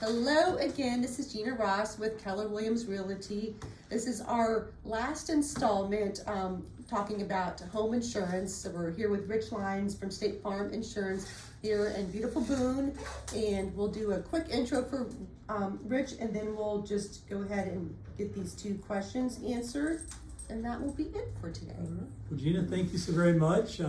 Hello again, this is Gina Ross with Keller Williams Realty. This is our last installment talking about home insurance. So we're here with Rich Lyons from State Farm Insurance here in beautiful Boone. And we'll do a quick intro for Rich, and then we'll just go ahead and get these two questions answered. And that will be it for today. All right. Well, Gina, thank you so very much.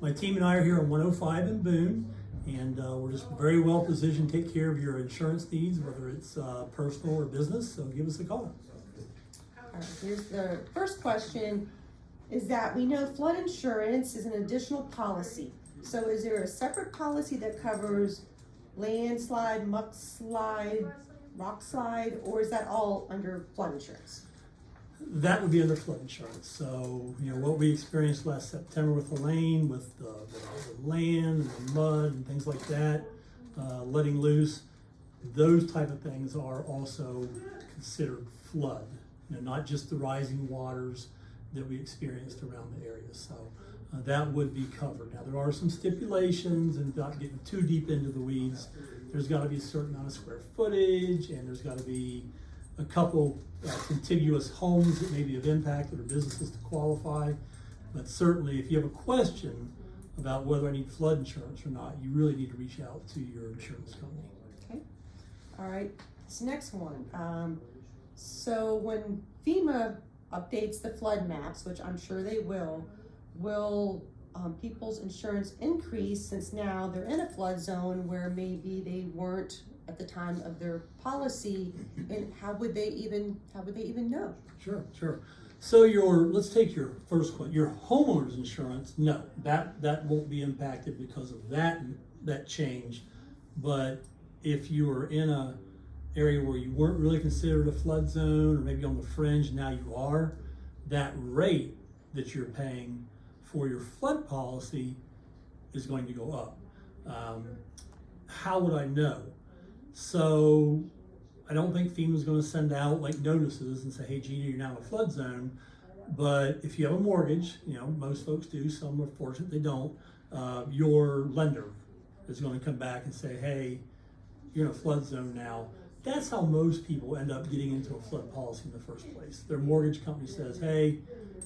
My team and I are here on 105 in Boone, and we're just very well positioned to take care of your insurance needs, whether it's personal or business, so give us a call. All right, here's the first question, is that we know flood insurance is an additional policy. So is there a separate policy that covers landslide, mudslide, rock slide, or is that all under flood insurance? That would be under flood insurance. So, what we experienced last September with Elaine, with the land and the mud and things like that, letting loose, those type of things are also considered flood. Not just the rising waters that we experienced around the area. So that would be covered. Now, there are some stipulations, and not getting too deep into the weeds, there's got to be a certain amount of square footage, and there's got to be a couple contiguous homes that may be of impact or businesses to qualify. But certainly, if you have a question about whether I need flood insurance or not, you really need to reach out to your insurance company. Okay. All right. This next one. So when FEMA updates the flood maps, which I'm sure they will people's insurance increase since now they're in a flood zone where maybe they weren't at the time of their policy, and how would they even know? Sure. So let's take your first question. Your homeowner's insurance, no, that won't be impacted because of that change. But if you were in a area where you weren't really considered a flood zone, or maybe on the fringe, now you are, that rate that you're paying for your flood policy is going to go up. How would I know? So I don't think FEMA's going to send out like notices and say, hey, Gina, you're now in a flood zone. But if you have a mortgage, most folks do, some are fortunate they don't, your lender is going to come back and say, hey, you're in a flood zone now. That's how most people end up getting into a flood policy in the first place. Their mortgage company says, hey,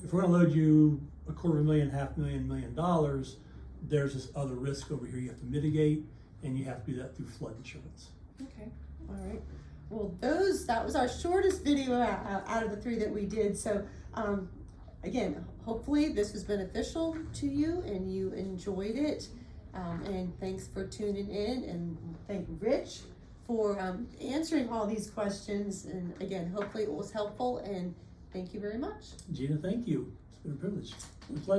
if we're going to load you $250,000, $500,000, $1 million, there's this other risk over here you have to mitigate, and you have to do that through flood insurance. Okay, all right. Well, that was our shortest video out of the three that we did. So again, hopefully this was beneficial to you and you enjoyed it. And thanks for tuning in, and thank Rich for answering all these questions. And again, hopefully it was helpful, and thank you very much. Gina, thank you. It's been a privilege. A pleasure.